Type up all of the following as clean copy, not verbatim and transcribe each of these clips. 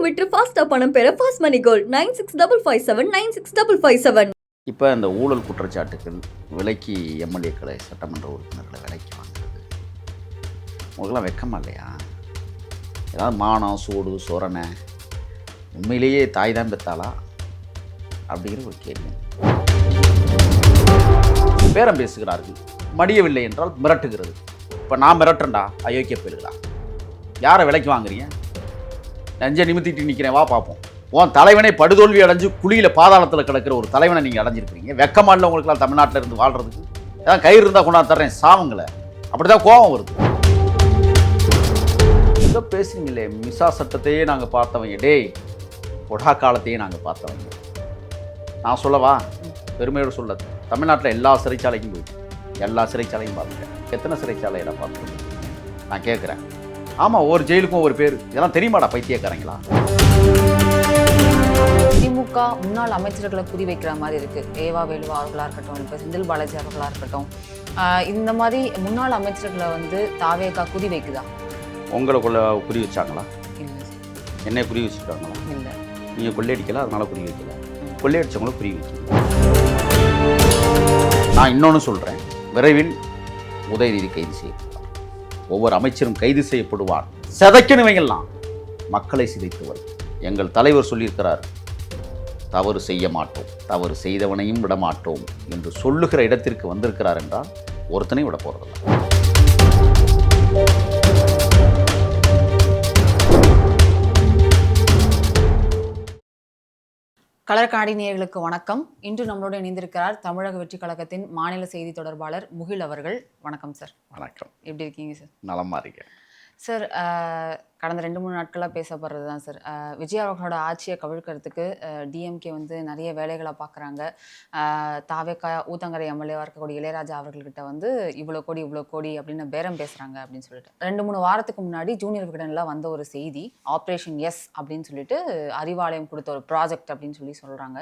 Metre ஃபாஸ்டா பணம் பெற ஃபாஸ்ட் மணி கோல்ட் 9655796557. இப்போ இந்த ஊழல் குற்றச்சாட்டுகள் விலைக்கு எம்எல்ஏக்களை சட்டமன்ற உறுப்பினர்களை விலைக்கு வாங்குறது உங்களுக்கெல்லாம் வெக்கமா இல்லையா? ஏதாவது மானம் சூடு சொரணை உண்மையிலேயே தாய் தான் பெற்றாளா அப்படிங்கிற ஒரு கேள்வி. பேரம் பேசுகிறார்கள், மடியவில்லை என்றால் மிரட்டுகிறது. இப்போ நான் மிரட்டுறேன்டா அயோக்கிய பேருங்களா, யாரை விலைக்கு வாங்குறீங்க? நெஞ்ச நிமித்திட்டு நிற்கிறேன், வா பார்ப்போம். உன் தலைவனை படுதோல்வி அடைஞ்சு குழியில் பாதாளத்தில் கிடக்கிற ஒரு தலைவனை நீங்கள் அடைஞ்சிருக்கிறீங்க. வெக்கமா இல்லை உங்களுக்குலாம் தமிழ்நாட்டில் இருந்து வாழ்கிறதுக்கு? ஏதாவது கயிறு இருந்தால் கொண்டாந்து தர்றேன் சாவுங்களை. அப்படி தான் கோபம் வருது. ஏதோ பேசுறீங்களே, மிசா சட்டத்தையே நாங்கள் பார்த்தவங்க, டேய் கொடா காலத்தையே நாங்கள் பார்த்தவங்க. நான் சொல்லவா, பெருமையோடு சொல்ல, தமிழ்நாட்டில் எல்லா சிறைச்சாலைக்கும் போயிட்டு எல்லா சிறைச்சாலையும் பார்த்துட்டேன். எத்தனை சிறைச்சாலையை நான் பார்த்துருக்கேன்? நான் கேட்குறேன். ஆமாம், ஒவ்வொரு ஜெயிலுக்கும் ஒவ்வொரு பேர். இதெல்லாம் தெரியுமாடா பைத்தியக்காரங்களா? திமுக முன்னாள் அமைச்சர்களை குறிவைக்கிற மாதிரி இருக்கு. ஏவா வேலுவா அவர்களாக இருக்கட்டும், இப்போ செந்தில் பாலாஜி அவர்களாக இருக்கட்டும், இந்த மாதிரி முன்னாள் அமைச்சர்களை தாவேகா குறி வைக்குதா? உங்களுக்குள்ள குறி வச்சாங்களா? இல்லை. என்னை குறி வச்சுருக்காங்களா? இல்லை. நீங்கள் கொள்ளையடிக்கல, அதனால குறி வைக்கல. கொள்ளையடிச்சவங்கள குறி வைக்கல. நான் இன்னொன்று சொல்கிறேன், விரைவில் உதயநிதி கைது செய்யப்படுவார். ஒவ்வொரு அமைச்சரும் கைது செய்யப்படுவார். செதைக்கணுவைங்கெல்லாம் மக்களை சிதைத்தவர். எங்கள் தலைவர் சொல்லியிருக்கிறார், தவறு செய்ய மாட்டோம், தவறு செய்தவனையும் விட மாட்டோம் என்று சொல்லுகிற இடத்திற்கு வந்திருக்கிறார் என்றால் ஒருத்தனையும் விட போறதில்லை. கலர்காடி நேயர்களுக்கு வணக்கம். இன்று நம்மளோடு இணைந்திருக்கிறார் தமிழக வெற்றி கழகத்தின் மாநில செய்தி தொடர்பாளர் முகில் அவர்கள். வணக்கம் சார். வணக்கம். எப்படி இருக்கீங்க சார்? நலமா இருக்கேன் சார். கடந்த 2-3 நாட்களாக பேசப்படுறது தான் சார், விஜய் அவர்களோட ஆட்சியை கவிழ்க்கிறதுக்கு டிஎம்கே நிறைய வேலைகளை பார்க்குறாங்க. தாவேக்கா ஊத்தங்கரை எம்எல்ஏவாக இருக்கக்கூடிய இளையராஜா அவர்கள்கிட்ட இவ்வளோ கோடி அப்படின்னு பேரம் பேசுகிறாங்க அப்படின்னு சொல்லிட்டு 2-3 வாரத்துக்கு முன்னாடி ஜூனியர் விகடனில் வந்த ஒரு செய்தி, ஆப்ரேஷன் எஸ் அப்படின்னு சொல்லிட்டு அறிவாலயம் கொடுத்த ஒரு ப்ராஜெக்ட் அப்படின்னு சொல்கிறாங்க.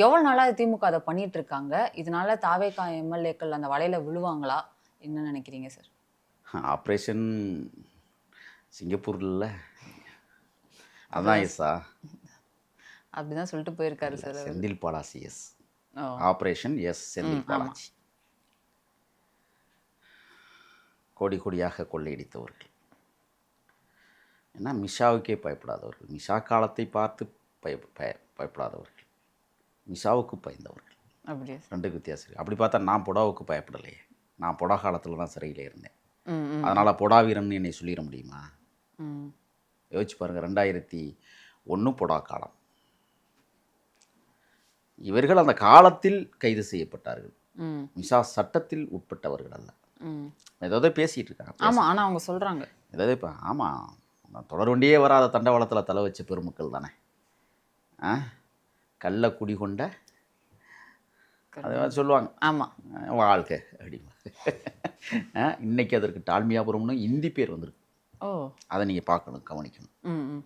எவ்வளோ நாளாக திமுக அதை பண்ணிட்டு இருக்காங்க? இதனால தாவேக்கா எம்எல்ஏக்கள் அந்த வலையில் விழுவாங்களா? என்ன நினைக்கிறீங்க சார்? ஆப்ரேஷன் சிங்கப்பூர்ல அதான் எஸ்ஸா? அப்படிதான் சொல்லிட்டு போயிருக்காரு sir. Senthil Balaji yes. Operation S Senthil Balaji. கோடி கோடியாக கொள்ளையடித்தவர்கள். ஏன்னா மிஷாவுக்கே பயப்படாதவர்கள், மிஷா காலத்தை பார்த்து பயப்படாதவர்கள், மிஷாவுக்கு பயந்தவர்கள். அப்படியே ரெண்டுக்கு வித்தியாசம். அப்படி பார்த்தா நான் பொடாவுக்கு பயப்படலையே. நான் பொடா காலத்தில் தான் சிறையில் இருந்தேன். அதனால் பொடா வீரன் என்னை சொல்லிட முடியுமா? யோசிச்சு பாருங்கள், 2001 பொடா காலம். இவர்கள் அந்த காலத்தில் கைது செய்யப்பட்டார்கள். மிசா சட்டத்தில் உட்பட்டவர்கள் அல்ல. ஏதாவது பேசிகிட்டு இருக்காங்க. ஆமாம், ஆனால் அவங்க சொல்கிறாங்க ஏதாவது இப்போ. ஆமாம், தொடர் வண்டியே வராத தண்டவாளத்தில் தலை வச்ச பெருமக்கள் தானே. கள்ள குடி கொண்ட அதை சொல்லுவாங்க. ஆமாம், வாழ்க்கை அப்படிமா. இன்னைக்கு அதற்கு டால்மியாபுரம்னு இந்தி பேர் வந்திருக்கு. அதை நீங்கள் பார்க்கணும், கவனிக்கணும்.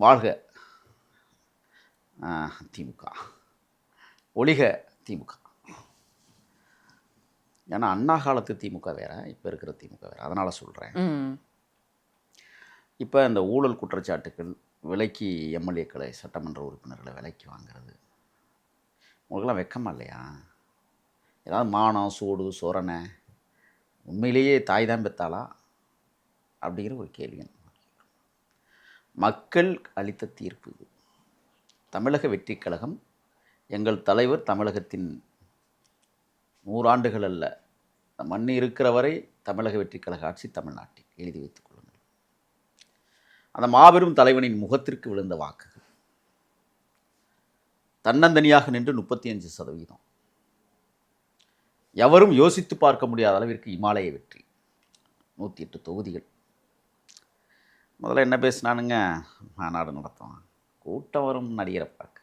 வாழ்க திமுக, ஒழிக திமுக. ஏன்னா அண்ணா காலத்து திமுக வேற, இப்போ இருக்கிற திமுக வேற. அதனால் சொல்கிறேன். இப்போ இந்த ஊழல் குற்றச்சாட்டுகள் விலைக்கு எம்எல்ஏக்களை சட்டமன்ற உறுப்பினர்களை விலைக்கு வாங்குறது உங்களுக்கெல்லாம் வெக்கமா இல்லையா? ஏதாவது மானம் சூடு சொரணை உண்மையிலேயே தாய் தான் பெற்றாளா அப்படிங்கிற ஒரு கேள்வி. மக்கள் அளித்த தீர்ப்பு இது. தமிழக வெற்றி கழகம், எங்கள் தலைவர் தமிழகத்தின் 100 ஆண்டுகள் அல்ல, மண் இருக்கிற வரை தமிழக வெற்றி கழக ஆட்சி தமிழ்நாட்டில். எழுதி வைத்துக் கொள்ளுங்கள். அந்த மாபெரும் தலைவனின் முகத்திற்கு விழுந்த வாக்குகள் தன்னந்தனியாக நின்று 35%. எவரும் யோசித்து பார்க்க முடியாத அளவிற்கு இமாலய வெற்றி. 108 தொகுதிகள். முதல்ல என்ன பேசினானுங்க, மாநாடு நடத்தும், கூட்டம் வரும் நடிகரை பார்க்க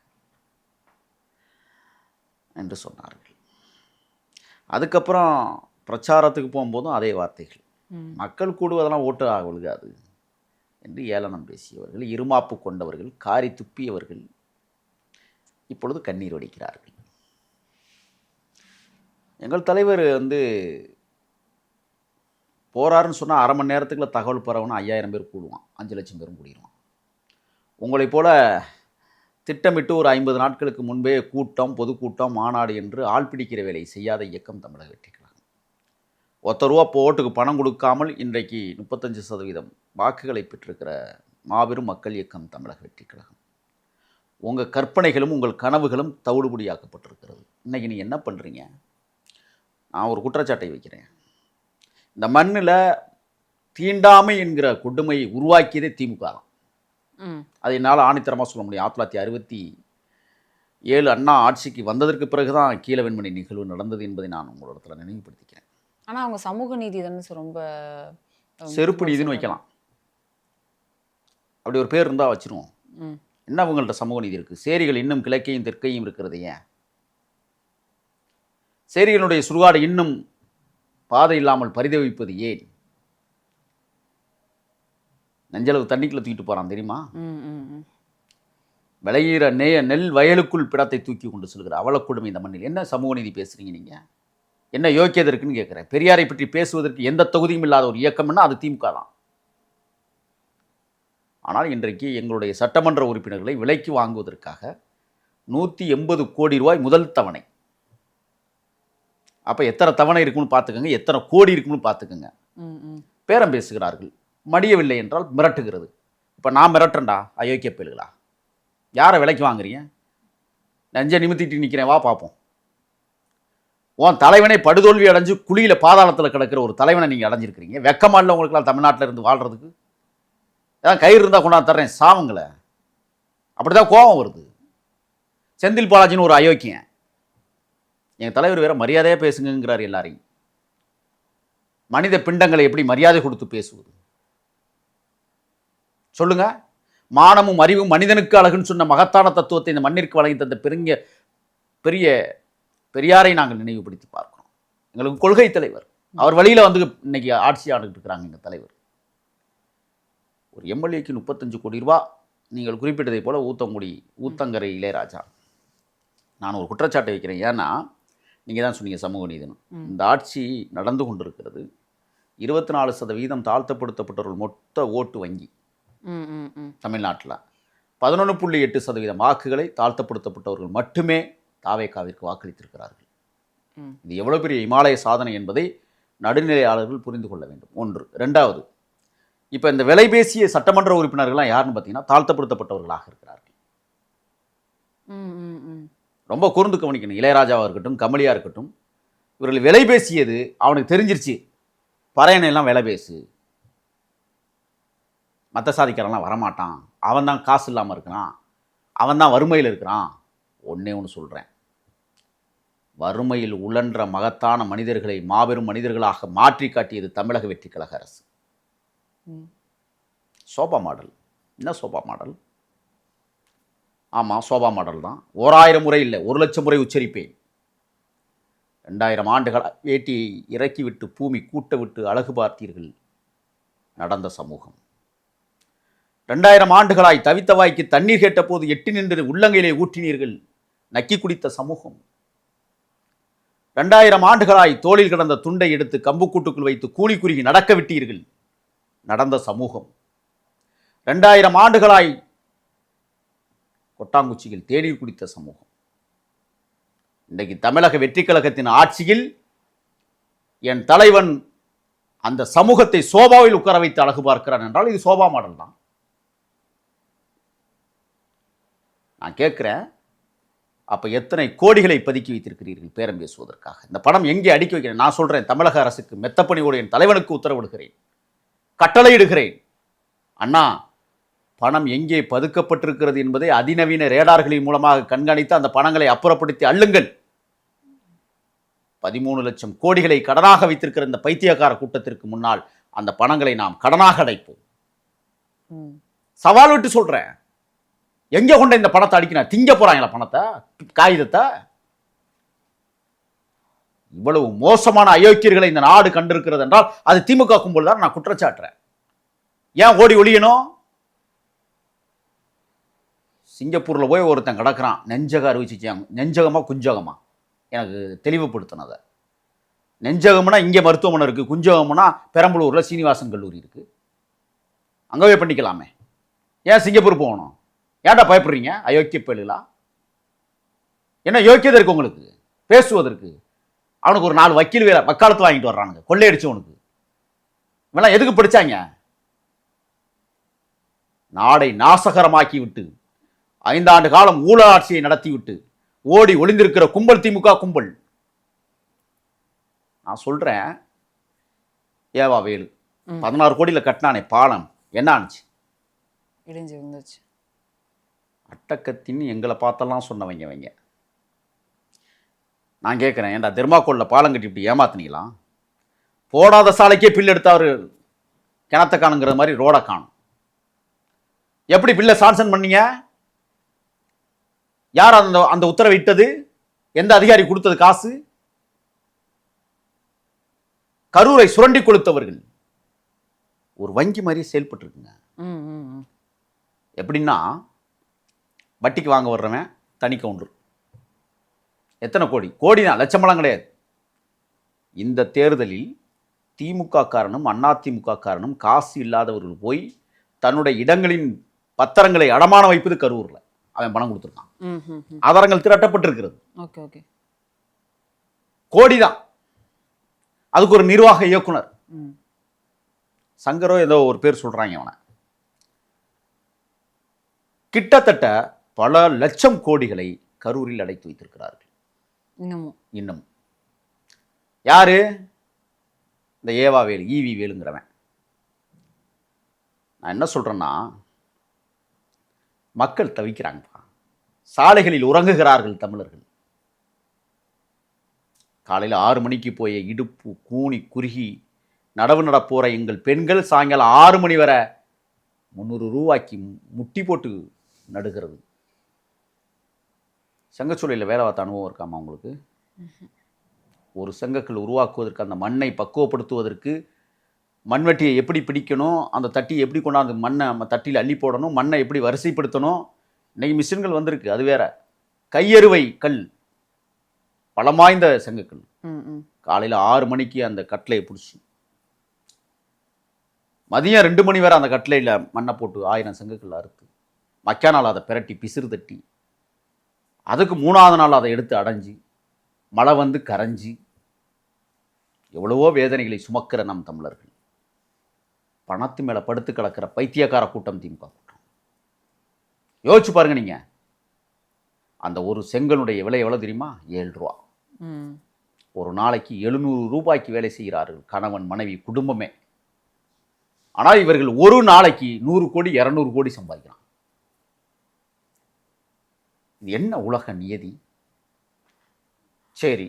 என்று சொன்னார்கள். அதுக்கப்புறம் பிரச்சாரத்துக்கு போகும்போதும் அதே வார்த்தைகள். மக்கள் கூடுவதெல்லாம் ஓட்டு விழுகாது என்று ஏளனம் பேசியவர்கள், இருமாப்பு கொண்டவர்கள், காரி துப்பியவர்கள் இப்பொழுது கண்ணீர் வடிக்கிறார்கள். எங்கள் தலைவர் போகிறாருன்னு சொன்னால் அரை மணி நேரத்துக்குள்ள தகவல் பரவணும். 5000 பேர் கூடுவான், 5 லட்சம் பேரும் கூடிடுவான். உங்களைப் போல திட்டமிட்டு ஒரு 50 நாட்களுக்கு முன்பே கூட்டம், பொதுக்கூட்டம், மாநாடு என்று ஆள் பிடிக்கிற வேலை செய்யாத இயக்கம் தமிழக வெற்றி கழகம். ₹1 ஓட்டுக்கு பணம் கொடுக்காமல் இன்றைக்கு 35% வாக்குகளை பெற்றிருக்கிற மாபெரும் மக்கள் இயக்கம் தமிழக வெற்றி கழகம். உங்கள் கற்பனைகளும் உங்கள் கனவுகளும் தவிடுபடியாக்கப்பட்டிருக்கிறது. இன்றைக்கி நீ என்ன பண்ணுறீங்க? நான் ஒரு குற்றச்சாட்டை வைக்கிறேன். இந்த மண்ணில் தீண்டாமை என்கிற கொடுமையை உருவாக்கியதே திமுக தான். அது என்னால் ஆணித்தரமாக சொல்ல முடியும். 1967 அண்ணா ஆட்சிக்கு வந்ததற்கு பிறகு தான் கீழவெண்மணி நிகழ்வு நடந்தது என்பதை நான் உங்களிடத்தில் நினைவுபடுத்திக்கிறேன். ஆனால் அவங்க சமூக நீதி தானே ரொம்ப செருப்பு நீதினு வைக்கலாம். அப்படி ஒரு பேர் இருந்தால் வச்சிருவோம். என்ன அவங்கள்ட்ட சமூக நீதி இருக்குது? சேரிகள் இன்னும் கிழக்கையும் தெற்கையும் இருக்கிறது ஏன்? சேரிகளுடைய சுடுகாடு இன்னும் பாதை இல்லாமல் பரிதவிப்பது ஏன்? நெஞ்சளவு தண்ணிக்குள்ள தூக்கிட்டு போகிறான் தெரியுமா? விளையிற நெல் வயலுக்குள் பிடத்தை தூக்கி கொண்டு செல்கிற அவலக்கூடம் இந்த மண்ணில். என்ன சமூக நீதி பேசுகிறீங்க நீங்கள்? என்ன யோக்கியது இருக்குன்னு கேட்குறேன். பெரியாரை பற்றி பேசுவதற்கு எந்த தகுதியும் இல்லாத ஒரு இயக்கம்னா அது திமுக தான். ஆனால் இன்றைக்கு எங்களுடைய சட்டமன்ற உறுப்பினர்களை விலைக்கு வாங்குவதற்காக 180 கோடி ரூபாய் முதல் தவணை. அப்போ எத்தனை தவணை இருக்குன்னு பார்த்துக்கோங்க, எத்தனை கோடி இருக்குன்னு பார்த்துக்கோங்க. பேரம் பேசுகிறார்கள். மடியவில்லை என்றால் மிரட்டுகிறது. இப்போ நான் மிரட்டுறேன்டா அயோக்கிய பயல்களா? யாரை விலைக்கு வாங்குறீங்க? நெஞ்சை நிமித்திட்டு நிற்கிறேன், வா பார்ப்போம். உன் தலைவனை படுதோல்வி அடைஞ்சு குழியில் பாதாளத்தில் கிடக்கிற ஒரு தலைவனை நீங்கள் அடைஞ்சிருக்கிறீங்க. வெக்கமா இல்லை உங்களுக்குலாம் தமிழ்நாட்டில் இருந்து வாழ்கிறதுக்கு? ஏதாவது கயிறு இருந்தால் கொண்டாந்து தர்றேன், சாவுங்களை. அப்படி தான் கோபம் வருது. செந்தில் பாலாஜின்னு ஒரு அயோக்கியன். எங்கள் தலைவர் வேற மரியாதையாக பேசுங்கிறார் எல்லாரையும். மனித பிண்டங்களை எப்படி மரியாதை கொடுத்து பேசுவது சொல்லுங்க? மானமும் அறிவும் மனிதனுக்கு அழகுன்னு சொன்ன மகத்தான தத்துவத்தை இந்த மண்ணிற்கு வழங்கி தந்த பெரியாரை நாங்கள் நினைவுபடுத்தி பார்க்கிறோம். எங்களுக்கு கொள்கை தலைவர். அவர் வழியில் வந்து இன்னைக்கு ஆட்சி ஆண்டுகிட்டு இருக்கிறாங்க எங்கள் தலைவர். ஒரு எம்எல்ஏக்கு 35 கோடி ரூபா. நீங்கள் குறிப்பிட்டதை போல ஊத்தங்கரை இளையராஜா. நான் ஒரு குற்றச்சாட்டை வைக்கிறேன். ஏன்னா நீங்கள் தான் சொன்னீங்க சமூக நீதினு. இந்த ஆட்சி நடந்து கொண்டிருக்கிறது. 24% தாழ்த்தப்படுத்தப்பட்டவர்கள் மொத்த ஓட்டு வங்கி தமிழ்நாட்டில் 11.8% வாக்குகளை தாழ்த்தப்படுத்தப்பட்டவர்கள் மட்டுமே தாவேகாவிற்கு வாக்களித்திருக்கிறார்கள். இது எவ்வளோ பெரிய இமாலய சாதனை என்பதை நடுநிலையாளர்கள் புரிந்து கொள்ள வேண்டும். ஒன்று. ரெண்டாவது, இப்போ இந்த விலை பேசிய சட்டமன்ற உறுப்பினர்கள்லாம் யாருன்னு பார்த்தீங்கன்னா தாழ்த்தப்படுத்தப்பட்டவர்களாக இருக்கிறார்கள். ரொம்ப கூர்ந்து கவனிக்கணும். இளையராஜாவாக இருக்கட்டும், கமலியாக இருக்கட்டும், இவர்கள் விலை பேசியது அவனுக்கு தெரிஞ்சிருச்சு. பறையனையெல்லாம் விலை பேசு, மற்ற சாதிக்காரெல்லாம் வரமாட்டான், அவன் தான் காசு இல்லாமல் இருக்கிறான், அவன் தான் வறுமையில் இருக்கிறான். ஒன்றே ஒன்று சொல்கிறேன், வறுமையில் உழன்ற மகத்தான மனிதர்களை மாபெரும் மனிதர்களாக மாற்றி காட்டியது தமிழக வெற்றி கழக அரசு. Sofa model. என்ன சோபா மாடல்? ஆமாம், சோபா மாடல் தான். 1000 முறை இல்லை, 1,00,000 முறை உச்சரிப்பேன். 2000 ஆண்டுகள் வேட்டியை இறக்கிவிட்டு பூமி கூட்ட விட்டு அழகு பார்த்தீர்கள் நடந்த சமூகம். 2000 ஆண்டுகளாய் தவித்த வாய்க்கு தண்ணீர் கேட்ட போது எட்டி நின்று உள்ளங்கையிலே ஊற்றினீர்கள் நக்கி குடித்த சமூகம். 2000 ஆண்டுகளாய் தோளில் கிடந்த துண்டை எடுத்து கம்புக்கூட்டுக்குள் வைத்து கூலி குறுகி நடக்க விட்டீர்கள் நடந்த சமூகம். 2000 ஆண்டுகளாய் கொட்டாங்குச்சியில் தேநீர் குடித்த சமூகம். இன்றைக்கு தமிழக வெற்றி கழகத்தின் ஆட்சியில் என் தலைவன் அந்த சமூகத்தை சோபாவில் உட்கார வைத்து அழகு பார்க்கிறான் என்றால் இது சோபா மாடல் தான். நான் கேட்குறேன், அப்போ எத்தனை கோடிகளை பதுக்கி வைத்திருக்கிறீர்கள் பேரம் பேசுவதற்காக? இந்த பணம் எங்கே அடுக்கி வைக்கிறேன்? நான் சொல்கிறேன், தமிழக அரசுக்கு மெத்தப்பணியோடு என் தலைவனுக்கு உத்தரவிடுகிறேன், கட்டளையிடுகிறேன். அண்ணா, பணம் எங்கே பதுக்கப்பட்டிருக்கிறது என்பதை அதிநவீன ரேடார்களின் மூலமாக கண்காணித்து அந்த பணங்களை அப்புறப்படுத்தி அள்ளுங்கள். 13 லட்சம் கோடிகளை கடனாக வைத்திருக்கிற இந்த பைத்தியக்கார கூட்டத்திற்கு முன்னால் அந்த பணங்களை நாம் கடனாக அடைப்போம். சவால் விட்டு சொல்றேன், எங்க கொண்ட இந்த பணத்தை அடிக்கணும்? திங்க போறாங்களா பணத்தை, காகிதத்தை? இவ்வளவு மோசமான அயோக்கியர்களை இந்த நாடு கண்டிருக்கிறது என்றால் அது திமுக கும்பல் தான் நான் குற்றச்சாட்டுறேன். ஏன் ஓடி ஒளியணும்? சிங்கப்பூர்ல போய் ஒருத்தன் கிடக்கிறான், நெஞ்சக அறிவிச்சாங்க. நெஞ்சகமா குஞ்சகமா? எனக்கு தெளிவுபடுத்தினதை. நெஞ்சகம்னா இங்கே மருத்துவமனை இருக்குது, குஞ்சகம்னா பெரம்பலூரில் சீனிவாசன் கல்லூரி இருக்குது, அங்கவே பண்ணிக்கலாமே. ஏன் சிங்கப்பூர் போகணும்? ஏன்டா பயப்படுறீங்க அயோக்கிய பயலுகளா? என்ன யோக்கியதை இருக்கு உங்களுக்கு பேசுவதற்கு? அவனுக்கு ஒரு 4 வக்கீல் வேலை வக்காலத்து வாங்கிட்டு வர்றானுங்க கொள்ளையடிச்சவனுக்கு. இவெல்லாம் எதுக்கு படிச்சாங்க? நாடை நாசகரமாக்கி விட்டு 5 ஆண்டு காலம் ஊழலாட்சியை நடத்திவிட்டு ஓடி ஒளிந்திருக்கிற கும்பல் திமுக கும்பல். நான் சொல்றேன், ஏவா வேலு 16 கோடியில் கட்டினானே பாலம் என்ன ஆச்சு? இடிஞ்சு விழுந்துச்சு. அட்டக்கத்தின்னு எங்களை பார்த்தெல்லாம் சொன்னவங்க. நான் கேட்குறேன், ஏன்டா தெர்மாக்கோலில் பாலம் கட்டி இப்படி ஏமாத்தினீங்களா? போடாத சாலைக்கே பில் எடுத்தவர் கிணத்த காணுங்கிற மாதிரி ரோடை காணும். எப்படி பில்லை சான்சன் பண்ணீங்க? யார் அந்த உத்தரவை இட்டது? எந்த அதிகாரி கொடுத்தது காசு? கரூரை சுரண்டி கொடுத்தவர்கள் ஒரு வங்கி மாதிரி செயல்பட்டு இருக்குங்க. எப்படின்னா, வட்டிக்கு வாங்க வர்றவன் தனி கவுண்டர். எத்தனை கோடி? கோடி தான், லட்சமெல்லாம் கிடையாது. இந்த தேர்தலில் திமுக காரணம் அதிமுக காரணம் காசு இல்லாதவர்கள் போய் தன்னுடைய இடங்களின் பத்திரங்களை அடமான வைப்பது கரூரில். அவன் பணம் கொடுத்துருக்கான். ஆதாரங்கள் திரட்டப்பட்டிருக்கிறது. கோடிதான். அதுக்கு ஒரு நிர்வாக இயக்குனர் சங்கரோ ஏதோ ஒரு பேர் சொல்றாங்க. அவனை கிட்டத்தட்ட பல லட்சம் கோடிகளை கரூரில் அடைத்து வைத்திருக்கிறார்கள். இன்னும் யாரு? இந்த ஏவா வேலு, ஈவி வேலுங்கிறவன். நான் என்ன சொல்றேன்னா, மக்கள் தவிக்கிறாங்கப்பா. சாலைகளில் உறங்குகிறார்கள் தமிழர்கள். காலையில் 6 மணிக்கு போய் இடுப்பு கூனி குறுகி நடவு நடப்போற எங்கள் பெண்கள் சாயங்காலம் 6 மணி வரை 300 ரூபாய்க்கு முட்டி போட்டு நடுகிறது. செங்கச்சூளையில் வேலை பார்த்த அனுபவம் இருக்காமா உங்களுக்கு? ஒரு செங்கக்கல் உருவாக்குவதற்கு, அந்த மண்ணை பக்குவப்படுத்துவதற்கு, மண்வெட்டியை எப்படி பிடிக்கணும், அந்த தட்டியை எப்படி கொண்டாந்து மண்ணை தட்டியில் அள்ளி போடணும், மண்ணை எப்படி வரிசைப்படுத்தணும். இன்னைக்கு மிஷின்கள் வந்திருக்கு, அது வேற. கையறுவை கல், பலமாய்ந்த செங்கக்கல். காலையில் 6 மணிக்கு அந்த கட்டளையை பிடிச்சி மதியம் 2 மணி வரை அந்த கட்டளையில் மண்ணை போட்டு 1000 செங்கக்கல் அறுத்து மக்கா நாள் அதை பிரட்டி பிசிறு தட்டி, அதுக்கு 3ஆவது நாள் அதை எடுத்து அடைஞ்சி மழை வந்து கரைஞ்சி எவ்வளவோ வேதனைகளை சுமக்கிற நம் தமிழர்கள். பணத்து மேலே படுத்து கிடக்கிற பைத்தியக்கார கூட்டம் திமுக கூட்டம். யோசிச்சு பாருங்க நீங்க. அந்த ஒரு செங்கலுடைய விலை எவ்வளோ தெரியுமா? 7 ரூபா. ஒரு நாளைக்கு 700 ரூபாய்க்கு வேலை செய்கிறார்கள் கணவன் மனைவி குடும்பமே. ஆனால் இவர்கள் ஒரு நாளைக்கு 100 கோடி 200 கோடி சம்பாதிக்கிறான். இது என்ன உலக நியதி? சரி,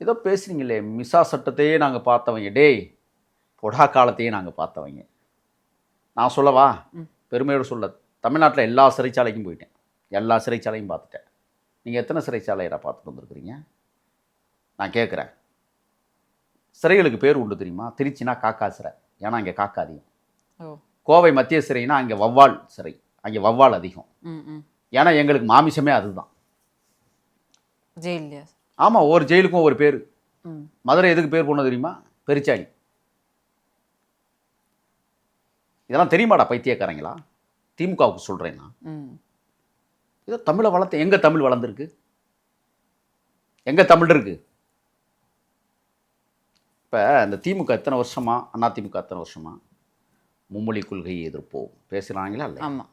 ஏதோ பேசுறீங்களே, மிசா சட்டத்தையே நாங்கள் பார்த்தவங்க, டேய் பொடா காலத்தையே நாங்கள் பார்த்தவங்க. நான் சொல்லவா? பெருமையோடு சொல்ல, தமிழ்நாட்டில் எல்லா சிறைச்சாலைக்கும் போயிட்டேன், எல்லா சிறைச்சாலையும் பார்த்துட்டேன். நீங்கள் எத்தனை சிறைச்சாலையை பார்த்துட்டு வந்துருக்குறீங்க? நான் கேட்குறேன். சிறைகளுக்கு பேர் உண்டு தெரியுமா? திருச்சினா காக்கா சிறை, ஏன்னா அங்கே காக்கா அதிகம். கோவை மத்திய சிறைனா அங்கே வவ்வால் சிறை, அங்கே வவ்வால் அதிகம். ஏன்னா எங்களுக்கு மாமிசமே அதுதான். ஜெயிலியா? ஆமாம், ஒவ்வொரு ஜெயிலுக்கும் ஒவ்வொரு பேர். மதுரை எதுக்கு பேர் போனது தெரியுமா? பெருச்சாளி. இதெல்லாம் தெரியுமாடா பைத்தியக்காரங்களா? திமுகவுக்கு சொல்கிறேன்னா, ஏதோ தமிழை வளர்த்த, எங்கே தமிழ் வளர்ந்துருக்கு? எங்கே தமிழ் இருக்கு? இப்போ இந்த திமுக எத்தனை வருஷமா, அதிமுக எத்தனை வருஷமா மும்மொழி கொள்கையை எதிர்ப்போம் பேசுகிறாங்களா? இல்லை. ஆமாம்.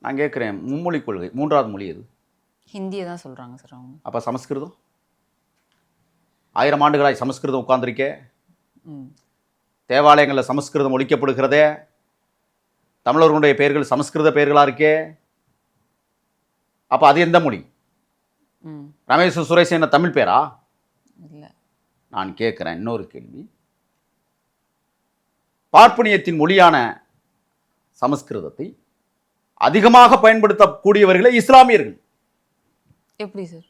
நான் கேட்குறேன், மும்மொழி கொள்கை 3ஆவது மொழி எது? ஹிந்தியை தான் சொல்கிறாங்க சார் அவங்க. அப்போ சமஸ்கிருதம் 1000 ஆண்டுகளாய் சமஸ்கிருதம் உட்கார்ந்துருக்கே. தேவாலயங்களில் சமஸ்கிருதம் ஒழிக்கப்படுகிறதே. தமிழர்களுடைய பெயர்கள் சமஸ்கிருத பெயர்களாக இருக்கே. அப்போ அது எந்த மொழி? ரமேஷ் சுரேஷ் என்ன தமிழ் பேரா? இல்லை. நான் கேட்குறேன் இன்னொரு கேள்வி. பார்ப்பனியத்தின் மொழியான சமஸ்கிருதத்தை அதிகமாக பயன்படுத்தக்கூடியவர்களே இஸ்லாமியர்கள். எப்படி சார்?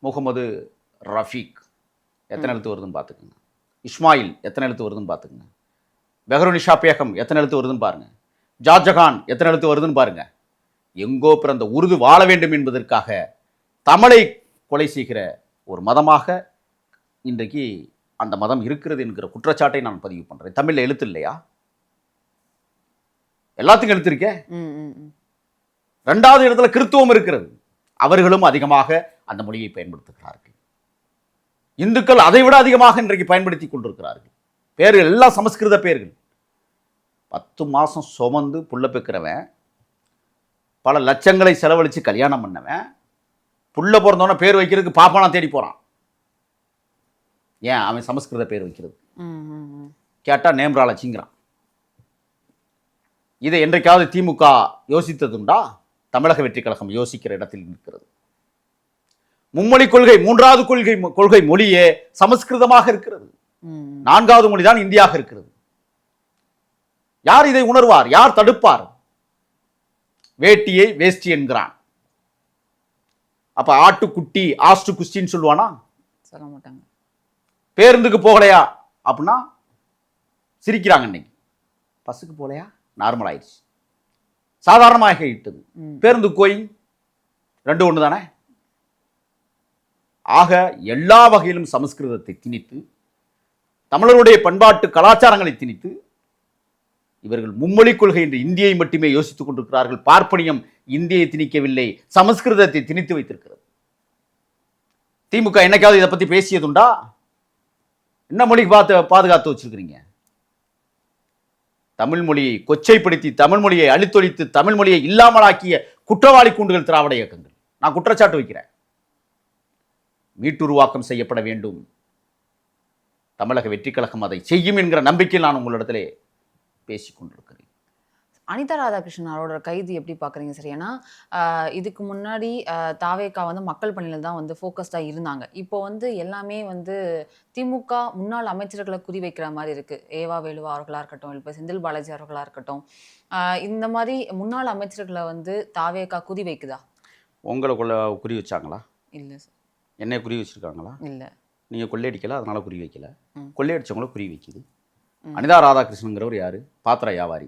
முகமது ரஃபீக் எத்தனை எழுத்து வருதுன்னு பார்த்துக்குங்க. இஸ்மாயில் எத்தனை எழுத்து வருதுன்னு பார்த்துக்குங்க. பெஹ்ருனிஷா பேகம் எத்தனை எழுத்து வருதுன்னு பாருங்க. ஜார்ஜகான் எத்தனை எழுத்து வருதுன்னு பாருங்க. எங்கோ பிறந்த உருது வாழ வேண்டும் என்பதற்காக தமிழை கொலை செய்கிற ஒரு மதமாக இன்றைக்கு அந்த மதம் இருக்கிறது என்கிற குற்றச்சாட்டை நான் பதிவு பண்ணுறேன். தமிழில் எழுத்து இல்லையா? எல்லாத்துக்கும் எடுத்திருக்கேன். ம், ம், ம். 2வது இடத்துல கிறித்துவம் இருக்கிறது. அவர்களும் அதிகமாக அந்த மொழியை பயன்படுத்துகிறார்கள். இந்துக்கள் அதை விட அதிகமாக இன்றைக்கு பயன்படுத்தி கொண்டிருக்கிறார்கள். பேர்கள் எல்லாம் சமஸ்கிருத பேர்கள். 10 மாசம் சுமந்து புள்ள பெக்கிறவன், பல லட்சங்களை செலவழித்து கல்யாணம் பண்ணவன், புள்ள பிறந்தவன பேர் வைக்கிறதுக்கு பாப்பானா தேடி போறான். ஏன் அவன் சமஸ்கிருத பேர் வைக்கிறது? ம், ம், ம். கேட்டா நேம்ராலச்சிங்கிறான். இதை என்றைக்காவது திமுக யோசித்ததுண்டா? தமிழக வெற்றி கழகம் யோசிக்கிற இடத்தில் இருக்கிறது. மும்மொழி கொள்கை, 3வது கொள்கை மொழியே சமஸ்கிருதமாக இருக்கிறது. ம். 4வது மொழிதான் இந்தியாக இருக்கிறது. யார் இதை உணர்வார்? யார் தடுப்பார்? வேட்டியை வேஷ்டி என்கிறான். அப்ப ஆட்டுக்குட்டி ஆஸ்டு குஸ்டின்னு சொல்லுவானா? சொல்ல மாட்டாங்க. பேருந்துக்கு போகலையா அப்படின்னா சிரிக்கிறாங்க. இன்னைக்கு பஸ்ஸுக்கு போகலையா நார்மல் ஆயிடுச்சு, சாதாரணமாக இட்டது. பேருந்து கோயிங் 2 ஒன்று தானே. ஆக எல்லா வகையிலும் சமஸ்கிருதத்தை திணித்து, தமிழருடைய பண்பாட்டு கலாச்சாரங்களை திணித்து, இவர்கள் மும்மொழி கொள்கை என்று இந்தியை மட்டுமே யோசித்துக் கொண்டிருக்கிறார்கள். பார்ப்பனியம் இந்தியை திணிக்கவில்லை, சமஸ்கிருதத்தை திணித்து வைத்திருக்கிறது. திமுக என்னைக்காவது இதை பத்தி பேசியதுண்டா? என்ன மொழிக்கு பாதுகாத்து வச்சிருக்கிறீங்க? தமிழ் மொழியை கொச்சைப்படுத்தி, தமிழ் மொழியை அழித்தொழித்து, தமிழ் மொழியை இல்லாமலாக்கிய குற்றவாளி கூண்டுகள் திராவிட இயக்கங்கள். நான் குற்றச்சாட்டு வைக்கிறேன். மீட்டுருவாக்கம் செய்யப்பட வேண்டும். தமிழக வெற்றி கழகம் அதை செய்யும் என்கிற நம்பிக்கையில் நான் உங்களிடத்திலே பேசிக் கொண்டிருக்கிறேன். அனிதா ராதாகிருஷ்ணன் அவரோட கைது எப்படி பார்க்குறீங்க சார்? ஏன்னா இதுக்கு முன்னாடி தாவேகா வந்து மக்கள் பணியில் தான் வந்து ஃபோக்கஸ்டாக இருந்தாங்க. இப்போ வந்து எல்லாமே வந்து திமுக முன்னாள் அமைச்சர்களை குறி வைக்கிற மாதிரி இருக்குது. ஏவா வேலுவா அவர்களாக இருக்கட்டும், இப்போ செந்தில் பாலாஜி அவர்களாக இருக்கட்டும், இந்த மாதிரி முன்னாள் அமைச்சர்களை வந்து தாவேகா குறி வைக்குதா? உங்களை குறி வச்சாங்களா? இல்லை சார். என்னை குறி வச்சிருக்காங்களா? இல்லை. நீங்கள் கொள்ளையடிக்கல, அதனால குறி வைக்கல. கொள்ளையடிச்சவங்கள குறி வைக்குது. அனிதா ராதாகிருஷ்ணங்கிறவர் யாரு? பாத்திர வியாபாரி,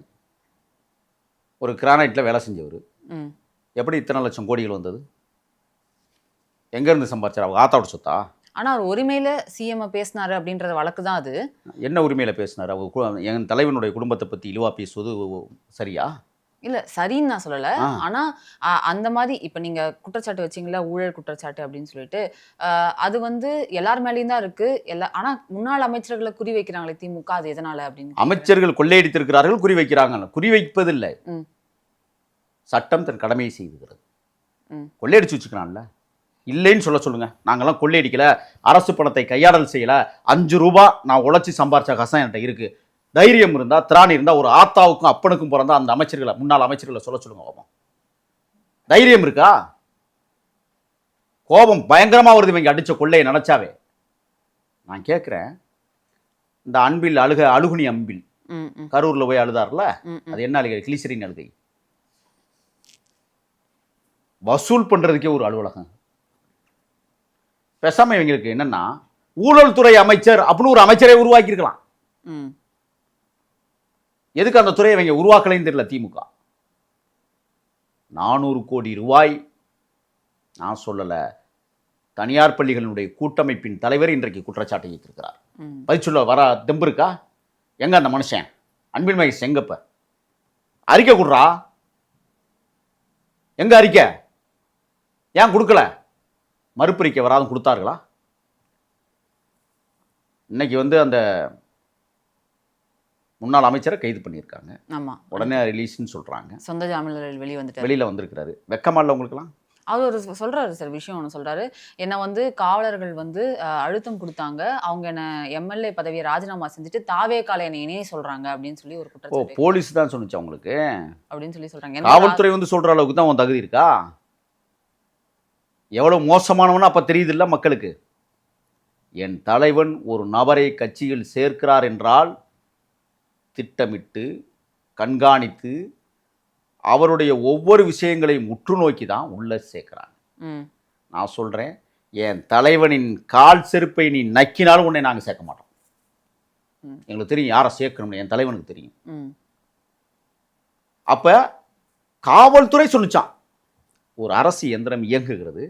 ஒரு கிரானைட்டில் வேலை செஞ்சவர். எப்படி இத்தனை லட்சம் கோடிகள் வந்தது? எங்கேருந்து சம்பாதிச்சார்? அவங்க ஆத்தாவோட சொத்தா? ஆனால் அவர் உரிமையில் சிஎம் பேசினாரு அப்படின்ற வழக்கு தான் அது. என்ன உரிமையில் பேசினார்? அவங்க என் தலைவனுடைய குடும்பத்தை பற்றி இழிவாக பேசுவது சரியா? இல்லை, சரின்னு நான் சொல்லலை. ஆனால் அந்த மாதிரி இப்போ நீங்கள் குற்றச்சாட்டு வச்சிங்களா, ஊழல் குற்றச்சாட்டு அப்படின்னு சொல்லிட்டு, அது வந்து எல்லார் மேலேயும் தான் இருக்குது. ஆனால் முன்னாள் அமைச்சர்களை குறி வைக்கிறாங்களே திமுக, அது எதனால அப்படின்னு. அமைச்சர்கள் கொள்ளையடித்திருக்கிறார்கள், குறி வைக்கிறாங்க. குறி வைப்பதில்லை, சட்டம் தன் கடமையை செய்துகிறது. கொள்ளையடிச்சு வச்சுக்கிறான்ல, இல்லைன்னு சொல்லுங்க. நாங்கள்லாம் கொள்ளையடிக்கல, அரசு பணத்தை கையாடல் செய்யல, 5 ரூபா நான் உழைச்சி சம்பாரிச்ச கசம் என்கிட்ட இருக்கு. தைரியம் இருந்தா, திராணி இருந்தா, ஒரு ஆத்தாவுக்கும் அப்பனுக்கும் பிறந்தா அந்த அமைச்சர்களை, முன்னாள் அமைச்சர்களை சொல்லுங்க கோபம். தைரியம் இருக்கா? கோபம் பயங்கரமா வருது இவங்க அடிச்ச கொள்ளையை நினைச்சாவே. நான் கேட்கிறேன், இந்த அன்பில் அழுகுனி அம்பில் கரூர்ல போய் அழுதார்ல, அது என்ன அழுகை? கிளிசரின் அழுகை. வசூல் பண்றதுக்கே ஒரு அலுவலகம். பேசாம இவங்களுக்கு என்னன்னா, ஊழல் துறை அமைச்சர் அப்படின்னு ஒரு அமைச்சரை உருவாக்கி இருக்கலாம். எதுக்கு அந்த துறையை இவங்க உருவாக்கலைன்னு தெரியல திமுக. 400 கோடி ரூபாய், நான் சொல்லல, தனியார் பள்ளிகளுடைய கூட்டமைப்பின் தலைவர் இன்றைக்கு குற்றச்சாட்டை வைத்திருக்கிறார். பதில் சொல்ல வர தெம்பு இருக்கா? எங்க அந்த மனுஷன் அன்பில் மகேஷ் எங்கப்ப அறிக்கை கொடுறா? எங்க அறிக்கை? ஏன் கொடுக்கல? மறுப்பறிக்கை வராதும் கொடுத்தார்களா? இன்னைக்கு வந்து அந்த முன்னாள் அமைச்சரை கைது பண்ணியிருக்காங்க. ஆமாம், உடனே ரிலீஸ்ன்னு சொல்கிறாங்க. சொந்த ஜாமீனில் வெளியில் வந்திருக்கிறாரு. வெக்கமாடல உங்களுக்குலாம்? அவர் ஒரு சொல்கிறாரு சார், விஷயம் ஒன்று சொல்கிறாரு. என்னை வந்து காவலர்கள் வந்து அழுத்தம் கொடுத்தாங்க, அவங்க என்னை எம்எல்ஏ பதவியை ராஜினாமா செஞ்சுட்டு தாவேகால என்னை இணைய சொல்கிறாங்க அப்படின்னு சொல்லி ஒரு குற்றச்சாட்டு. போலீஸ் தான் சொன்னிச்சு அவங்களுக்கு அப்படின்னு சொல்லி சொல்கிறாங்க. காவல்துறை வந்து சொல்கிற அளவுக்கு தான் உன் தகுதி இருக்கா? எவ்வளோ மோசமானவனா அப்போ தெரியுது இல்லை மக்களுக்கு? என் தலைவன் ஒரு நபரை கட்சியில் சேர்க்கிறார் என்றால் திட்டமிட்டு கண்காணித்து அவருடைய ஒவ்வொரு விஷயங்களையும் உற்று நோக்கி தான் உள்ள சேர்க்கிறாங்க. நான் சொல்கிறேன், என் தலைவனின் கால் செருப்பை நீ நக்கினாலும் உன்னை நாங்கள் சேர்க்க மாட்டோம். எங்களுக்கு தெரியும் யாரை சேர்க்கணும்னு, என் தலைவனுக்கு தெரியும். அப்போ காவல்துறை சொன்னிச்சான், ஒரு அரசு எந்திரம் இயங்குகிறது,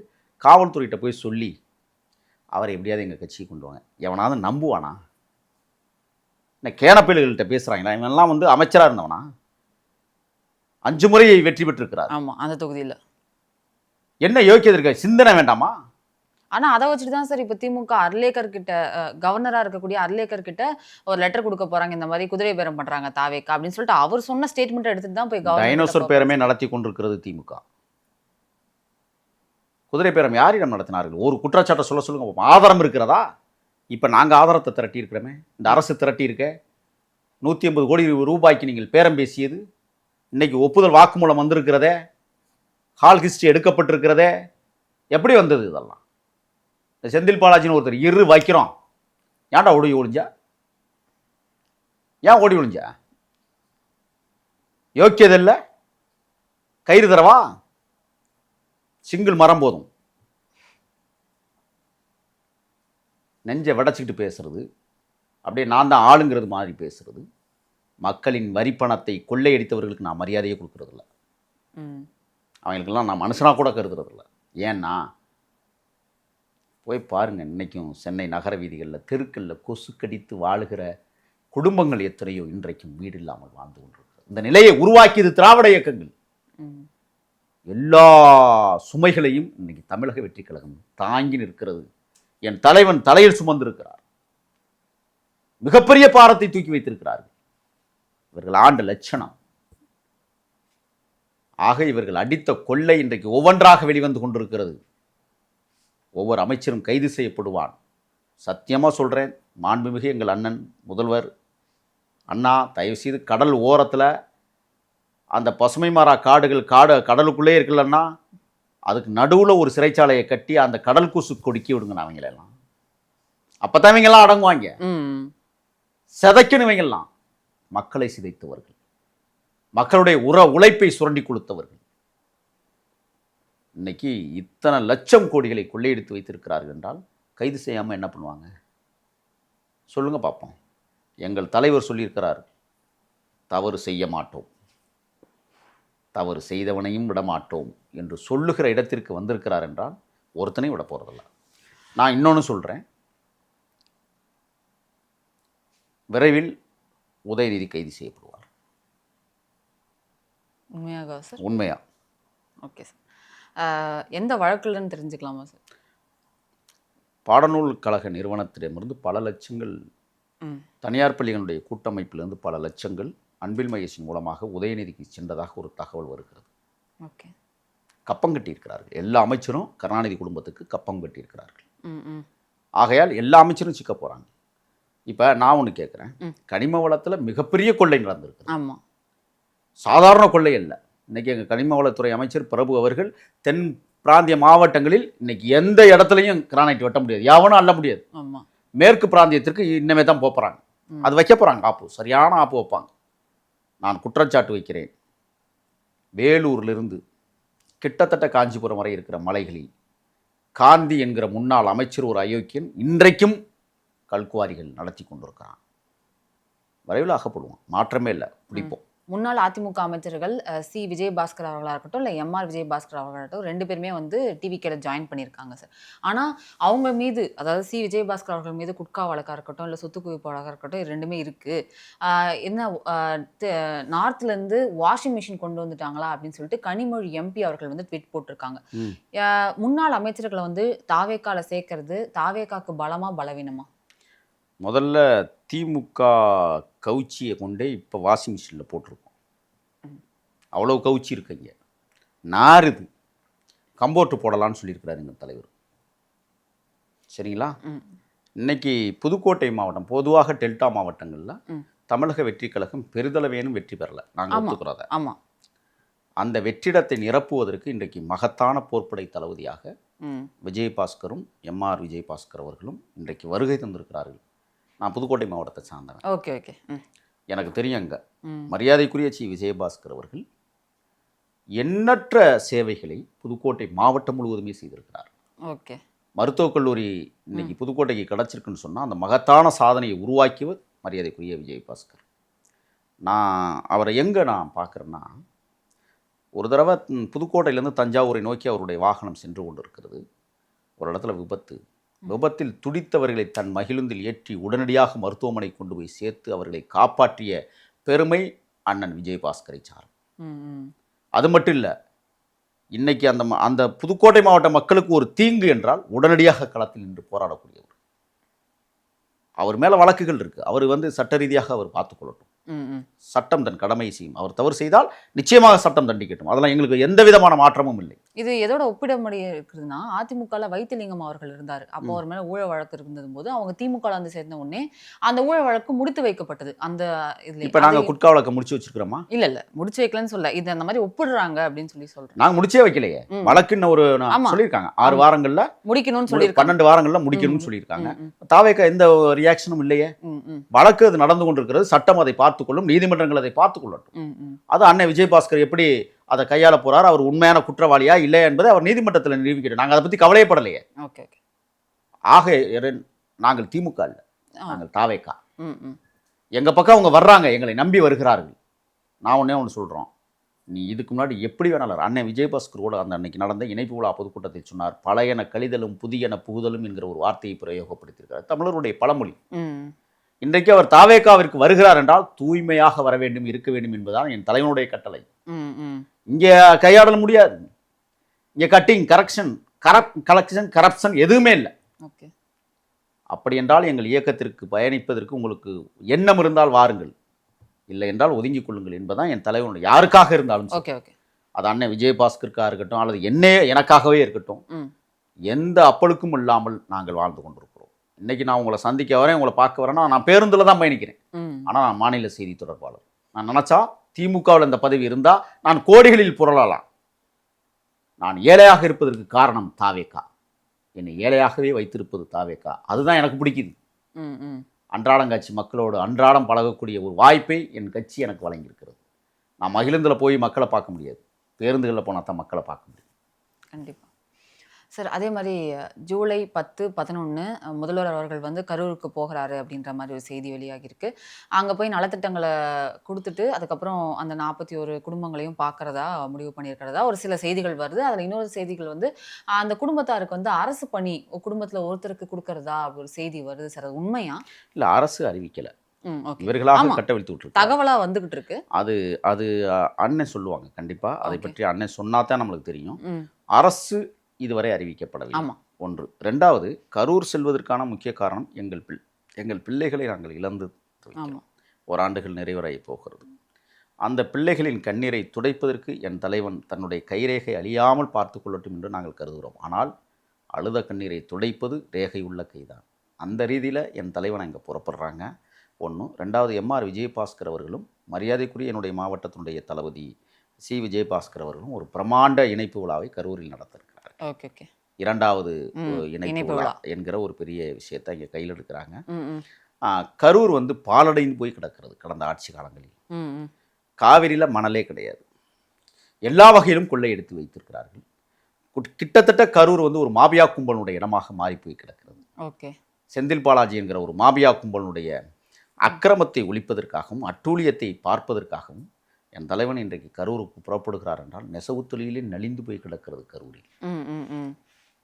காவல்துறையிட்ட போய் சொல்லி அவரை எப்படியாவது எங்கள் கட்சியை கொண்டு வாங்க. எவனாவது நம்புவானா? இந்த கேனப்பேல்கள்கிட்ட பேசுகிறாங்களா? இவன்லாம் வந்து அமைச்சராக இருந்தவனா? 5 முறை வெற்றி பெற்றிருக்கிறார். ஆமா, அந்த தொகுதியில. என்ன யோக்கியது இருக்க? சிந்தனை வேண்டாமா? ஆனா அதை வச்சுட்டு தான் சார் இப்ப திமுக அர்லேக்கர் கிட்ட கவர்னரா இருக்கக்கூடிய அர்லேக்கர் கிட்ட ஒரு லெட்டர் கொடுக்க போறாங்க, இந்த மாதிரி குதிரை பேரம் பண்றாங்க தாவேக்கா அப்படின்னு சொல்லிட்டு அவர் சொன்ன ஸ்டேட்மெண்ட் எடுத்துட்டு தான் போய் டைனோசர் பேரமே நடத்தி கொண்டிருக்கிறது திமுக. குதிரை பேரம் யாரிடம் நடத்தினார்கள்? ஒரு குற்றச்சாட்டை சொல்லுங்க. ஆதாரம் இருக்கிறதா? இப்போ நாங்கள் ஆதாரத்தை திரட்டி இருக்கிறோமே, இந்த அரசு திரட்டி இருக்க 150 கோடி ரூபாய்க்கு நீங்கள் பேரம் பேசியது இன்னைக்கு ஒப்புதல் வாக்குமூலம் வந்திருக்கிறதே, ஹால் ஹிஸ்ட்ரி எடுக்கப்பட்டிருக்கிறதே, எப்படி வந்தது இதெல்லாம்? இந்த செந்தில் பாலாஜின்னு ஒருத்தர் வைக்கிறோம், ஏன்டா ஓடி ஒழிஞ்சா? ஏன் ஓடி ஒழிஞ்சா? யோக்கியதில்லை, கயிறு தரவா? சிங்கிள் மரம் போதும். நெஞ்சை விடச்சிக்கிட்டு பேசுறது, அப்படியே நான் தான் ஆளுங்கிறது மாதிரி பேசுறது, மக்களின் வரிப்பணத்தை கொள்ளையடித்தவர்களுக்கு நான் மரியாதையே கொடுக்கறதில்ல. அவங்களுக்கெல்லாம் நான் மனுஷனாக கூட கருதுறதில்ல. ஏன்னா போய் பாருங்கள், இன்றைக்கும் சென்னை நகர வீதிகளில் தெருக்களில் கொசு கடித்து வாழுகிற குடும்பங்கள் எத்தனையோ இன்றைக்கும் வீடு இல்லாமல் வாழ்ந்து கொண்டிருக்கிறது. இந்த நிலையை உருவாக்கியது திராவிட இயக்கங்கள். எல்லா சுமைகளையும் இன்னைக்கு தமிழக வெற்றி கழகம் தாங்கி நிற்கிறது. என் தலைவன் தலையில் சுமந்திருக்கிறார். மிகப்பெரிய பாரத்தை தூக்கி வைத்திருக்கிறார்கள். இவர்கள் ஆண்ட லட்சணம். ஆக இவர்கள் அடித்த கொள்ளை இன்றைக்கு ஒவ்வொன்றாக வெளிவந்து கொண்டிருக்கிறது. ஒவ்வொரு அமைச்சரும் கைது செய்யப்படுவான். சத்தியமாக சொல்கிறேன், மாண்புமிகு எங்கள் அண்ணன் முதல்வர் அண்ணா, தயவுசெய்து கடல் ஓரத்தில் அந்த பசுமை மாறா கடலுக்குள்ளே இருக்கலன்னா அதுக்கு நடுவில் ஒரு சிறைச்சாலையை கட்டி அந்த கடல் கூசு கொடுக்கி விடுங்க அவங்களெல்லாம். அப்போ தான் இவங்கெல்லாம் அடங்குவாங்க. சிதைக்கணும் இவங்கெல்லாம். மக்களை சிதைத்தவர்கள், மக்களுடைய உழைப்பை சுரண்டி கொடுத்தவர்கள் இன்னைக்கு இத்தனை லட்சம் கோடிகளை கொள்ளையடித்து வைத்திருக்கிறார்கள் என்றால் கைது செய்யாமல் என்ன பண்ணுவாங்க சொல்லுங்க பார்ப்போம். எங்கள் தலைவர் சொல்லியிருக்கிறார், தவறு செய்ய மாட்டோம், தவறு செய்தவனையும் விடமாட்டோம் என்று சொல்லுகிற இடத்திற்கு வந்திருக்கிறார் என்றால் ஒருத்தனையும் விட போகிறதில்ல. நான் இன்னொன்று சொல்கிறேன், விரைவில் உதயநிதி கைது செய்யப்படுவார். உண்மையாக சார்? உண்மையா? Okay sir. எந்த வழக்குலன்னு தெரிஞ்சுக்கலாமா சார்? பாடநூல் கழக நிறுவனத்திடமிருந்து பல லட்சங்கள், தனியார் பள்ளிகளுடைய கூட்டமைப்பிலிருந்து பல லட்சங்கள் அன்பில் மகேஷின் மூலமாக உதயநிதிக்கு சென்றதாக ஒரு தகவல் வருகிறது. ஓகே. கப்பம் கட்டியிருக்கிறார்கள். எல்லா அமைச்சரும் கருணாநிதி குடும்பத்துக்கு கப்பம் கட்டியிருக்கிறார்கள். ஆகையால் எல்லா அமைச்சரும் சிக்க போகிறாங்க. இப்போ நான் ஒன்று கேட்குறேன், கனிம வளத்தில் மிகப்பெரிய கொள்ளை நடந்திருக்கு. ஆமாம், சாதாரண கொள்ளை அல்ல. இன்றைக்கி எங்கள் கனிம வளத்துறை அமைச்சர் பிரபு அவர்கள் தென் பிராந்திய மாவட்டங்களில் இன்னைக்கு எந்த இடத்துலையும் கிரானைட் வெட்ட முடியாது, யாவனும் அள்ள முடியாது. ஆமாம். மேற்கு பிராந்தியத்திற்கு இன்னமே தான் போகிறாங்க. அது வைக்க போகிறாங்க, ஆப்பு, சரியான ஆப்பு வைப்பாங்க. நான் குற்றச்சாட்டு வைக்கிறேன், வேலூரிலிருந்து கிட்டத்தட்ட காஞ்சிபுரம் வரை இருக்கிற மலைகளில் காந்தி என்கிற முன்னாள் அமைச்சர் ஒரு அயோக்கியன் இன்றைக்கும் கல்குவாரிகள் நடத்தி கொண்டிருக்கிறான். விரைவில் அகப்படுவோம், மாற்றமே இல்லை, பிடிப்போம். முன்னாள் அதிமுக அமைச்சர்கள் சி விஜயபாஸ்கர் அவர்களாக இருக்கட்டும், இல்லை எம்ஆர் விஜயபாஸ்கர் அவர்களாகட்டும், 2 பேருமே வந்து டிவிகேல ஜாயின் பண்ணியிருக்காங்க சார். ஆனால் அவங்க மீது, அதாவது சி விஜயபாஸ்கர் அவர்கள் மீது குட்கா வழக்காக இருக்கட்டும், இல்லை சொத்து குவிப்பு வழக்காக இருக்கட்டும், இது 2மே இருக்குது. என்ன நார்த்லேருந்து வாஷிங் மிஷின் கொண்டு வந்துட்டாங்களா அப்படின்னு சொல்லிட்டு கனிமொழி எம்பி அவர்கள் வந்து ட்வீட் போட்டிருக்காங்க. முன்னாள் அமைச்சர்களை வந்து தாவேக்கால சேர்க்கறது தாவேக்காக்கு பலமா பலவீனமா? முதல்ல திமுக கவுச்சியை கொண்டே இப்போ வாஷிங் மிஷினில் போட்டிருக்கோம். அவ்வளோ கவுச்சி இருக்குங்க, நாருது. கம்போர்ட்டு போடலான்னு சொல்லியிருக்கிறாரு எங்கள் தலைவர். சரிங்களா? இன்னைக்கு புதுக்கோட்டை மாவட்டம், பொதுவாக டெல்டா மாவட்டங்களில் தமிழக வெற்றி கழகம் பெரிதளவேனும் வெற்றி பெறலை, நாங்கள் ஒத்துக்கிறோம். ஆமாம். அந்த வெற்றிடத்தை நிரப்புவதற்கு இன்றைக்கு மகத்தான போர்ப்படை தளபதியாக விஜயபாஸ்கரும் எம்ஆர் விஜயபாஸ்கர் அவர்களும் இன்றைக்கு வருகை தந்திருக்கிறார்கள். நான் புதுக்கோட்டை மாவட்டத்தை சார்ந்தவன். Okay okay. எனக்கு தெரியும், அங்கே மரியாதைக்குரிய சி விஜயபாஸ்கர் அவர்கள் எண்ணற்ற சேவைகளை புதுக்கோட்டை மாவட்டம் முழுவதுமே செய்திருக்கிறார். ஓகே. மருத்துவக் கல்லூரி இன்னைக்கு புதுக்கோட்டைக்கு கிடச்சிருக்குன்னு சொன்னால் அந்த மகத்தான சாதனையை உருவாக்கியவர் மரியாதைக்குரிய விஜயபாஸ்கர். நான் அவரை எங்கே நான் பார்க்குறேன்னா, ஒரு தடவை புதுக்கோட்டையிலேருந்து தஞ்சாவூரை நோக்கி அவருடைய வாகனம் சென்று கொண்டு இருக்கிறது. ஒரு இடத்துல விபத்தில் துடித்தவர்களை தன் மகிழுந்தில் ஏற்றி உடனடியாக மருத்துவமனை கொண்டு போய் சேர்த்து அவர்களை காப்பாற்றிய பெருமை அண்ணன் விஜயபாஸ்கரை சாரும். அது மட்டும் இல்லை, இன்னைக்கு அந்த புதுக்கோட்டை மாவட்ட மக்களுக்கு ஒரு தீங்கு என்றால் உடனடியாக களத்தில் நின்று போராடக்கூடியவர். அவர் மேலே வழக்குகள் இருக்குது, அவர் சட்ட ரீதியாக அவர் பார்த்துக்கொள்ளட்டும். சட்டம் தன் கடமையை செய்யும். அவர் தவறு செய்தால் நிச்சயமாக சட்டம் தண்டிக்கட்டும். அதெல்லாம் எங்களுக்கு எந்த விதமான மாற்றமும் இல்லை. இது எதோட ஒப்பிட இருக்குதுன்னா, அதிமுகல வைத்திலிங்கம் அவர்கள் இருந்தார். அப்போ அவர் மேல ஊழல் வழக்கு இருந்தது போது அவங்க திமுக வந்து சேர்ந்த உடனே அந்த ஊழல் வழக்கு முடித்து வைக்கப்பட்டது. அந்த இதுல இப்ப நாங்க குட்கா வழக்கு முடிச்சு வச்சிருக்கிறோமா? இல்ல முடிச்சு வைக்கலன்னு சொல்ல, இது அந்த மாதிரி ஒப்பிடுறாங்க அப்படின்னு சொல்றேன். நாங்க முடிச்சே வைக்கலையே. வழக்குன்னு ஒரு சொல்லியிருக்காங்க 6 வாரங்கள்ல முடிக்கணும்னு சொல்லியிருக்காங்க, 12 வாரங்கள்ல முடிக்கணும்னு சொல்லியிருக்காங்க. தாவேக்கா எந்த ரியாக்ஷனும் இல்லையே. வழக்கு அது நடந்து கொண்டிருக்கிறது, சட்டம் அதை பார்த்துக்கொள்ளும், நீதிமன்றங்கள் அதை பார்த்துக்கொள்ளட்டும். அது அண்ணன் விஜயபாஸ்கர் எப்படி அதை கையாள போறார், அவர் உண்மையான குற்றவாளியா இல்லை என்பதை அவர் நீதிமன்றத்தில் நிரூபிக்கட்டும். நாங்கள் அதை பற்றி கவலைப்படலையே. ஆக நாங்கள் திமுக இல்லை, நாங்கள் தாவேக்கா. எங்க பக்கம் அவங்க வர்றாங்க, எங்களை நம்பி வருகிறார்கள். நான் ஒன்று சொல்றோம், நீ இதுக்கு முன்னாடி எப்படி வேணாலும் அண்ணன் விஜயபாஸ்கரோட அந்த அன்னைக்கு நடந்த இணைப்பு விழா பொதுக்கூட்டத்தில் சொன்னார், பழையன கழிதலும் புதியன புகுதலும் என்கிற ஒரு வார்த்தையை பிரயோகப்படுத்தியிருக்கிறார். தமிழருடைய பழமொழி. இன்றைக்கு அவர் தாவேக்காவிற்கு வருகிறார் என்றால் தூய்மையாக வர வேண்டும், இருக்க வேண்டும் என்பதுதான் என் தலைவனுடைய கட்டளை. இங்கே கையாடல முடியாது. இங்கே கட்டிங், கரப்ஷன் எதுவுமே இல்லை. அப்படி என்றால் எங்கள் இயக்கத்திற்கு பயணிப்பதற்கு உங்களுக்கு எண்ணம் இருந்தால் வாருங்கள், இல்லை என்றால் ஒதுங்கிக் கொள்ளுங்கள் என்பதுதான் என் தலைவனுடைய, யாருக்காக இருந்தாலும். அது அண்ணன் விஜயபாஸ்கருக்காக இருக்கட்டும் அல்லது எனக்காகவே இருக்கட்டும், எந்த அப்பழுக்கும் இல்லாமல் நாங்கள் வாழ்ந்து கொண்டிருக்கிறோம். இன்னைக்கு நான் உங்களை சந்திக்க வரேன், உங்களை பார்க்க வரேன்னா நான் பேருந்தில் தான் பயணிக்கிறேன். ஆனால் நான் மாநில செய்தி தொடர்பாளர். நான் நினச்சா திமுகவில் இந்த பதவி இருந்தால் நான் கோடிகளில் புரளலாம். நான் ஏழையாக இருப்பதற்கு காரணம் தாவேக்கா. என்னை ஏழையாகவே வைத்திருப்பது தாவேக்கா. அதுதான் எனக்கு பிடிக்குது. அன்றாடங்காட்சி மக்களோடு அன்றாடம் பழகக்கூடிய ஒரு வாய்ப்பை என் கட்சி எனக்கு வழங்கியிருக்கிறது. நான் மகிழுந்தில் போய் மக்களை பார்க்க முடியாது, பேருந்துகளில் போனால் தான் மக்களை பார்க்க முடியும். கண்டிப்பாக சார். அதே மாதிரி ஜூலை 10, 11 முதல்வர் அவர்கள் கரூருக்கு போகிறாரு அப்படின்ற மாதிரி ஒரு செய்தி வெளியாகிருக்கு. அங்கே போய் நலத்திட்டங்களை கொடுத்துட்டு அதுக்கப்புறம் அந்த 41 குடும்பங்களையும் பார்க்குறதா முடிவு பண்ணியிருக்கிறதா ஒரு சில செய்திகள் வருது. அதில் இன்னொரு செய்திகள் அந்த குடும்பத்தாருக்கு அரசு பணி குடும்பத்தில் ஒருத்தருக்கு கொடுக்கறதா அப்படி ஒரு செய்தி வருது சார். அது உண்மையா? இல்லை, அரசு அறிவிக்கலை, இவர்களாக கட்டவிழ்த்து விட்டு தகவலா வந்துகிட்டு இருக்கு. அது அண்ணன் சொல்லுவாங்க கண்டிப்பா. அதை பற்றி அண்ணன் சொன்னாதான் நம்மளுக்கு தெரியும். அரசு இதுவரை அறிவிக்கப்படவில்லை. ஒன்று. ரெண்டாவது, கரூர் செல்வதற்கான முக்கிய காரணம் எங்கள் பிள்ளைகளை நாங்கள் இழந்து ஓராண்டுகள் நிறைவடைய போகிறது. அந்த பிள்ளைகளின் கண்ணீரை துடைப்பதற்கு என் தலைவன் தன்னுடைய கைரேகை அழியாமல் பார்த்து கொள்ளட்டும் என்று நாங்கள் கருதுகிறோம். ஆனால் அழுத கண்ணீரை துடைப்பது ரேகை உள்ள கைதான். அந்த ரீதியில் என் தலைவன் இங்கே புறப்படுறாங்க. ஒன்று. ரெண்டாவது, எம்ஆர் விஜயபாஸ்கர் அவர்களும் மரியாதைக்குரிய என்னுடைய மாவட்டத்தினுடைய தளபதி சி விஜயபாஸ்கர் அவர்களும் ஒரு பிரமாண்ட இணைப்பு விழாவை கரூரில் நடத்திருக்கிறார். இரண்டாவது இணைப்பு விழா என்கிற ஒரு பெரிய விஷயத்தை இங்கே கையில் எடுக்கிறாங்க. கரூர் பாலடைந்து போய் கிடக்கிறது கடந்த ஆட்சி காலங்களில். காவிரியில் மணலே கிடையாது, எல்லா வகையிலும் கொள்ளையடித்து வைத்திருக்கிறார்கள். கிட்டத்தட்ட கரூர் ஒரு மாபியா கும்பலுடைய இடமாக மாறி போய் கிடக்கிறது. செந்தில் பாலாஜி என்கிற ஒரு மாபியா கும்பலுடைய அக்கிரமத்தை ஒழிப்பதற்காகவும் அட்டூழியத்தை பார்ப்பதற்காகவும் என் தலைவன் இன்றைக்கு கரூருக்கு புறப்படுகிறார் என்றால் நெசவு தொழிலில் நலிந்து போய் கிடக்கிறது கரூரில்.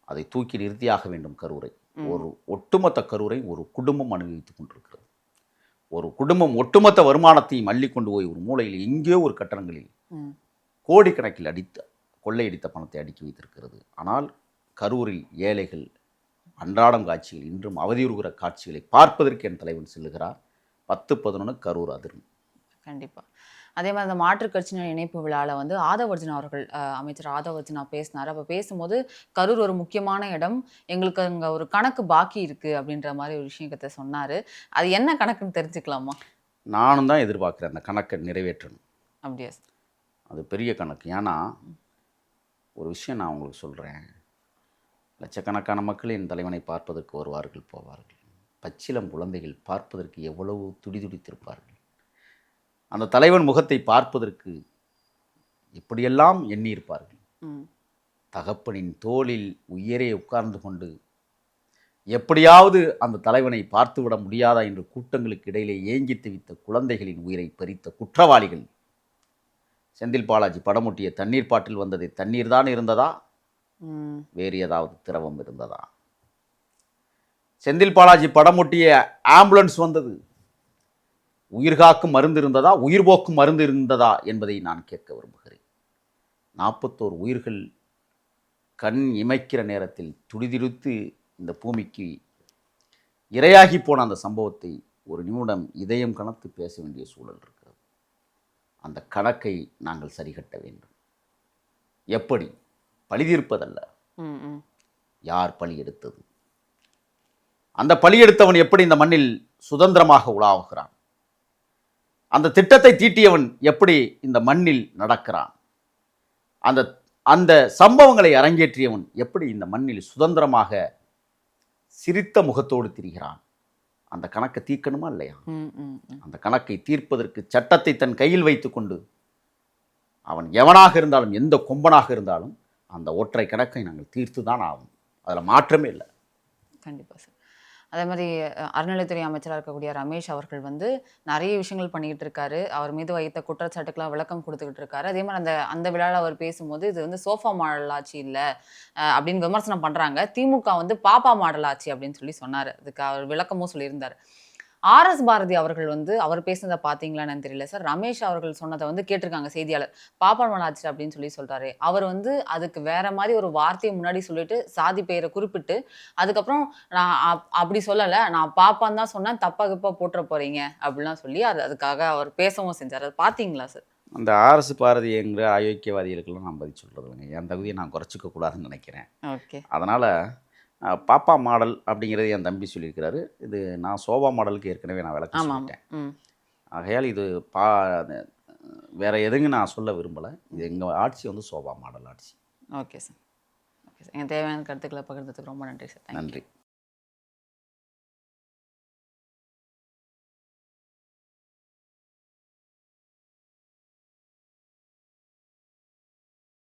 அதை தூக்கி நிறுத்தியாக வேண்டும் கரூரை. ஒரு ஒட்டுமொத்த கரூரை ஒரு குடும்பம் அனுபவித்துக் கொண்டிருக்கிறது. ஒரு குடும்பம் ஒட்டுமொத்த வருமானத்தையும் அள்ளி கொண்டு போய் ஒரு மூலையில் எங்கேயோ ஒரு கட்டணங்களில் கோடிக்கணக்கில் கொள்ளையடித்த பணத்தை அடுக்கி வைத்திருக்கிறது. ஆனால் கரூரில் ஏழைகள் அன்றாடம் காட்சிகள், இன்றும் அவதியுறுகிற காட்சிகளை பார்ப்பதற்கு என் தலைவன் செல்லுகிறார். 10-11 கரூர் அதிரும். கண்டிப்பாக. அதே மாதிரி அந்த மாற்றுக் கட்சியினர் இணைப்பு விழாவில் ஆதவர்ஜுனா அவர்கள், அமைச்சர் ஆதவர்ஜுனா பேசினார். அப்போ பேசும்போது கரூர் ஒரு முக்கியமான இடம், எங்களுக்கு அங்கே ஒரு கணக்கு பாக்கி இருக்குது அப்படின்ற மாதிரி ஒரு விஷயத்தை சொன்னார். அது என்ன கணக்குன்னு தெரிஞ்சுக்கலாமா? நானும் தான் எதிர்பார்க்குறேன் அந்த கணக்கை நிறைவேற்றணும். அப்படியா? அது பெரிய கணக்கு. ஏன்னா ஒரு விஷயம் நான் உங்களுக்கு சொல்கிறேன், லட்சக்கணக்கான மக்கள் என் தலைவனை பார்ப்பதற்கு வருவார்கள், போவார்கள். பச்சிலம் குழந்தைகள் பார்ப்பதற்கு எவ்வளவு துடிதுடித்திருப்பார்கள். அந்த தலைவன் முகத்தை பார்ப்பதற்கு எப்படியெல்லாம் எண்ணியிருப்பார்கள். தகப்பனின் தோளில் உயரே உட்கார்ந்து கொண்டு எப்படியாவது அந்த தலைவனை பார்த்துவிட முடியாதா என்று கூட்டங்களுக்கு இடையிலே ஏங்கி தவித்த குழந்தைகளின் உயிரை பறித்த குற்றவாளிகள். செந்தில் பாலாஜி படமொட்டிய தண்ணீர் பாட்டில் வந்தது தண்ணீர் தான் இருந்ததா, வேறு ஏதாவது திரவம் இருந்ததா? செந்தில் பாலாஜி படமொட்டிய ஆம்புலன்ஸ் வந்தது, உயிர்காக்கும் மருந்து இருந்ததா, உயிர் போக்கும் மருந்து இருந்ததா என்பதை நான் கேட்க விரும்புகிறேன். 41 உயிர்கள் கண் இமைக்கிற நேரத்தில் துடிதுடித்து இந்த பூமிக்கு இரையாகி போன அந்த சம்பவத்தை ஒரு நிமிடம் இதயம் கனத்து பேச வேண்டிய சூழல் இருக்கிறது. அந்த கணக்கை நாங்கள் சரிகட்ட வேண்டும். எப்படி? பழி தீர்ப்பதல்ல, யார் பழி எடுத்தது, அந்த பழி எடுத்தவன் எப்படி இந்த மண்ணில் சுதந்திரமாக உலாவுகிறான், அந்த திட்டத்தை தீட்டியவன் எப்படி இந்த மண்ணில் நடக்கிறான், அந்த அந்த சம்பவங்களை அரங்கேற்றியவன் எப்படி இந்த மண்ணில் சுதந்திரமாக சிரித்த முகத்தோடு திரிகிறான். அந்த கணக்கை தீர்க்கணுமா இல்லையா? அந்த கணக்கை தீர்ப்பதற்கு சட்டத்தை தன் கையில் வைத்துக்கொண்டு அவன் எவனாக இருந்தாலும், எந்த கொம்பனாக இருந்தாலும், அந்த ஒற்றை கணக்கை நாங்கள் தீர்த்து தான் ஆகும். அதில் மாற்றமே இல்லை. கண்டிப்பாக சார். அதே மாதிரி அறநிலைத்துறை அமைச்சராக இருக்கக்கூடிய ரமேஷ் அவர்கள் வந்து நிறைய விஷயங்கள் பண்ணிக்கிட்டு இருக்காரு. அவர் மீது வைத்த குற்றச்சாட்டுக்கெல்லாம் விளக்கம் கொடுத்துக்கிட்டு இருக்காரு. அதே மாதிரி அந்த அந்த விழாவில் அவர் பேசும்போது இது வந்து சோஃபா மாடல் ஆட்சி இல்லை அப்படின்னு விமர்சனம் பண்ணுறாங்க. திமுக வந்து பாப்பா மாடல் ஆட்சி அப்படின்னு சொல்லி சொன்னார். அதுக்கு அவர் விளக்கமும் சொல்லியிருந்தார். ஆர்எஸ் பாரதி அவர்கள் வந்து அவர் பேசுனதை பார்த்தீங்களான்னு தெரியல சார். ரமேஷ் அவர்கள் சொன்னதை வந்து கேட்டிருக்காங்க செய்தியாளர். பாப்பா மாடல் அப்படின்னு சொல்லி சொல்றாரு. அவர் வந்து அதுக்கு வேற மாதிரி ஒரு வார்த்தையை முன்னாடி சொல்லிட்டு சாதி பெயரை குறிப்பிட்டு அதுக்கப்புறம் நான் அப்படி சொல்லலை, நான் பாப்பான்னு தான் சொன்னேன், தப்பா கிப்பா போட்டுற போறீங்க அப்படிலாம் சொல்லி அதுக்காக அவர் பேசவும் செஞ்சார். அது பார்த்தீங்களா சார்? அந்த ஆர்எஸ் பாரதி என்கிற அயோக்கியவாதிகளுக்கெல்லாம் நான் பதில் சொல்கிறதுங்க. என் தகுதியை நான் குறைச்சிக்க கூடாதுன்னு நினைக்கிறேன். ஓகே. அதனால் பாப்பா மாடல் அப்படிங்கிறது என் தம்பி சொல்லியிருக்கிறாரு. இது நான் சோபா மாடலுக்கு ஏற்கனவே நான் விளக்கம் சொல்லிட்டேன். ஆகையால் இது வேறு எதுங்க நான் சொல்ல விரும்பலை. இது எங்கள் ஆட்சி வந்து சோபா மாடல் ஆட்சி. Okay sir. Okay sir. எங்கள் தேவையான கருத்துக்களை பகிர்ந்ததுக்கு ரொம்ப நன்றி சார். நன்றி.